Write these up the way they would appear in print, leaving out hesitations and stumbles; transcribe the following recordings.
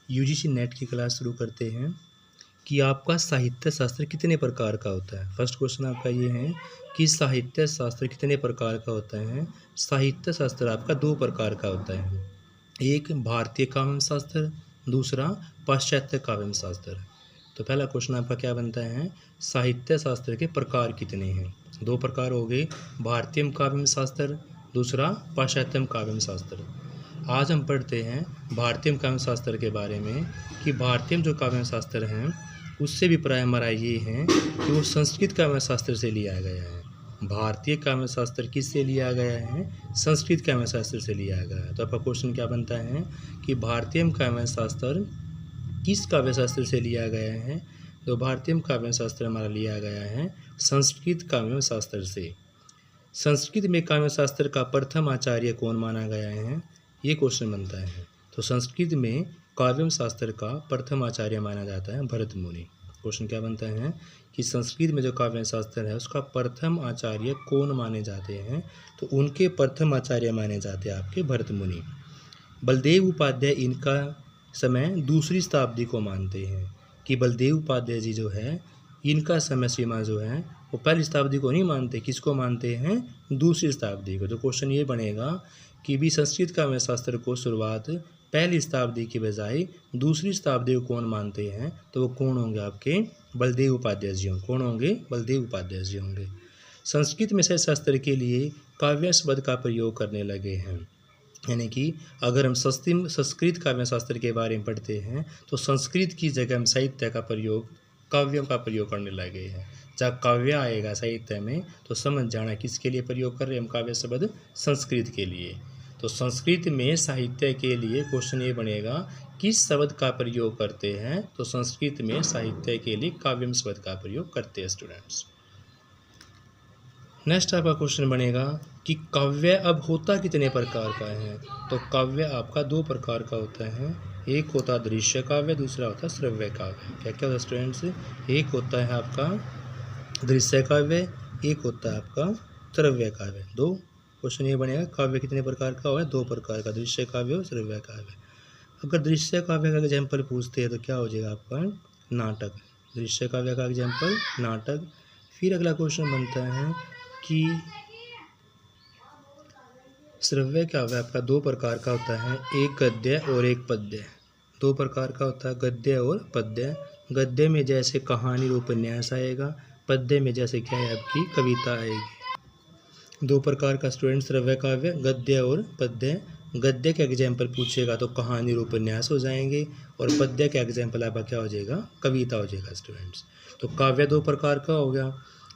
UGC net की class शुरू करते हैं कि आपका साहित्य शास्त्र कितने प्रकार का होता है। फर्स्ट क्वेश्चन आपका ये है कि साहित्य शास्त्र कितने प्रकार का होता है। साहित्य शास्त्र आपका दो प्रकार का होता है, एक भारतीय काव्य शास्त्र, दूसरा पाश्चात्य काव्य शास्त्र। तो पहला क्वेश्चन आपका क्या बनता है, साहित्य शास्त्र के प्रकार कितने हैं। दो प्रकार हो गए, भारतीय काव्य शास्त्र, दूसरा पाश्चात्य काव्य शास्त्र। आज हम पढ़ते हैं भारतीय काव्य शास्त्र के बारे में कि भारतीय जो काव्य शास्त्र हैं उससे भी प्राय हमारा ये है कि वो संस्कृत काव्य शास्त्र से लिया गया है। भारतीय काव्य शास्त्र किससे लिया गया है, संस्कृत काव्य शास्त्र से लिया गया है। तो आपका क्वेश्चन क्या बनता है कि भारतीय काव्य शास्त्र किस काव्य शास्त्र से लिया गया है। तो भारतीय काव्य शास्त्र हमारा लिया गया है संस्कृत काव्य शास्त्र से। संस्कृत में काव्य शास्त्र का प्रथम आचार्य कौन माना गया है, ये क्वेश्चन बनता है। तो संस्कृत में काव्य शास्त्र का प्रथम आचार्य माना जाता है भरत मुनि। क्वेश्चन क्या बनता है कि संस्कृत में जो काव्य शास्त्र है उसका प्रथम आचार्य कौन माने जाते हैं। तो उनके प्रथम आचार्य माने जाते हैं आपके भरत मुनि। बलदेव उपाध्याय इनका समय दूसरी शताब्दी को मानते हैं कि बलदेव उपाध्याय जी जो है इनका समय सीमा जो है वो पहली शताब्दी को नहीं मानते, किसको मानते हैं, दूसरी शताब्दी को। तो क्वेश्चन ये बनेगा कि भी संस्कृत काव्य शास्त्र को शुरुआत पहली शताब्दी की बजाय दूसरी शताब्दी को कौन मानते हैं। तो वो कौन होंगे, आपके बलदेव उपाध्याय जी होंगे। कौन होंगे, बलदेव उपाध्याय जी होंगे। संस्कृत में शास्त्र के लिए काव्य शब्द का प्रयोग करने लगे हैं, यानी कि अगर हम संस्कृत काव्य शास्त्र के बारे में पढ़ते हैं तो संस्कृत की जगह हम साहित्य का प्रयोग, काव्यों का प्रयोग करने लगे हैं। जब काव्य आएगा साहित्य में तो समझ जाना किसके लिए प्रयोग कर रहे हैं हम काव्य शब्द, संस्कृत के लिए। तो संस्कृत में साहित्य के लिए क्वेश्चन ये बनेगा किस शब्द का प्रयोग करते हैं। तो संस्कृत में साहित्य के लिए काव्यम शब्द का प्रयोग करते हैं स्टूडेंट्स। नेक्स्ट आपका क्वेश्चन बनेगा कि काव्य अब होता कितने प्रकार का है। तो काव्य आपका दो प्रकार का होता है, एक होता है दृश्य काव्य, दूसरा होता है श्रव्य काव्य। क्या क्या होता है स्टूडेंट्स, एक होता है आपका दृश्य काव्य, एक होता है आपका श्रव्य काव्य। दो क्वेश्चन ये बनेगा काव्य कितने प्रकार का हुआ है, दो प्रकार का, दृश्य काव्य और श्रव्य काव्य। अगर दृश्य काव्य का एग्जाम्पल पूछते हैं तो क्या हो जाएगा आपका, नाटक। दृश्य काव्य का एग्जाम्पल नाटक। फिर अगला क्वेश्चन बनता है कि श्रव्य काव्य आपका दो प्रकार का होता है, एक गद्य और एक पद्य। दो प्रकार का होता है, गद्य और पद्य। गद्य में जैसे कहानी उपन्यास आएगा, पद्य में जैसे क्या है आपकी कविता आएगी। दो प्रकार का स्टूडेंट श्रव्य काव्य, गद्य और पद्य। गद्य का एग्जाम्पल पूछेगा तो कहानी और उपन्यास हो जाएंगे, और पद्य का एग्जाम्पल आपका क्या हो जाएगा, कविता हो जाएगा स्टूडेंट्स। तो काव्य दो प्रकार का हो गया,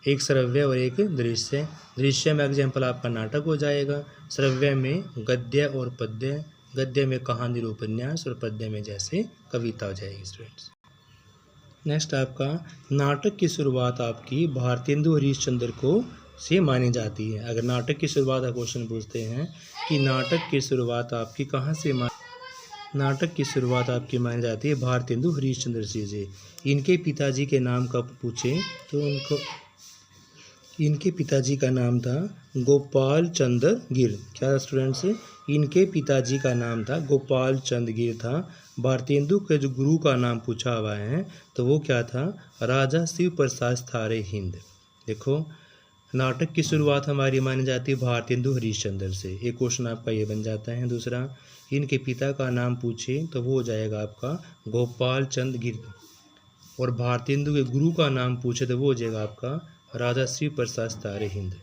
एक श्रव्य और एक दृश्य। दृश्य में एग्जाम्पल आपका नाटक हो जाएगा, श्रव्य में गद्य और पद्य। गद्य में कहानी और उपन्यास, और पद्य में जैसे कविता हो जाएगी स्टूडेंट्स। नेक्स्ट आपका नाटक की शुरुआत आपकी भारतेंदु हरीशचंद्र को से मानी जाती है। अगर नाटक की शुरुआत का क्वेश्चन पूछते हैं कि नाटक की शुरुआत आपकी कहाँ से नाटक की शुरुआत आपकी मानी जाती है भारतेंदु हरीशचंद्र जी से। इनके पिताजी के नाम का पूछें तो इनके पिताजी का नाम था गोपाल चंद्र गिर। क्या स्टूडेंट्स, इनके पिताजी का नाम था गोपाल चंद्र गिर था। भारतेंदु के जो गुरु का नाम पूछा हुआ है तो वो क्या था, राजा शिव प्रसाद थारे हिंद। देखो नाटक की शुरुआत हमारी मानी जाती है भारतेंदु हरीशचंद्र से, एक क्वेश्चन आपका ये बन जाता है। दूसरा, इनके पिता का नाम पूछे तो वो हो जाएगा आपका गोपाल चंद्र गिर, और भारतेंदु के गुरु का नाम पूछे तो वो हो जाएगा आपका राजा शिव प्रसाद थारे हिंद।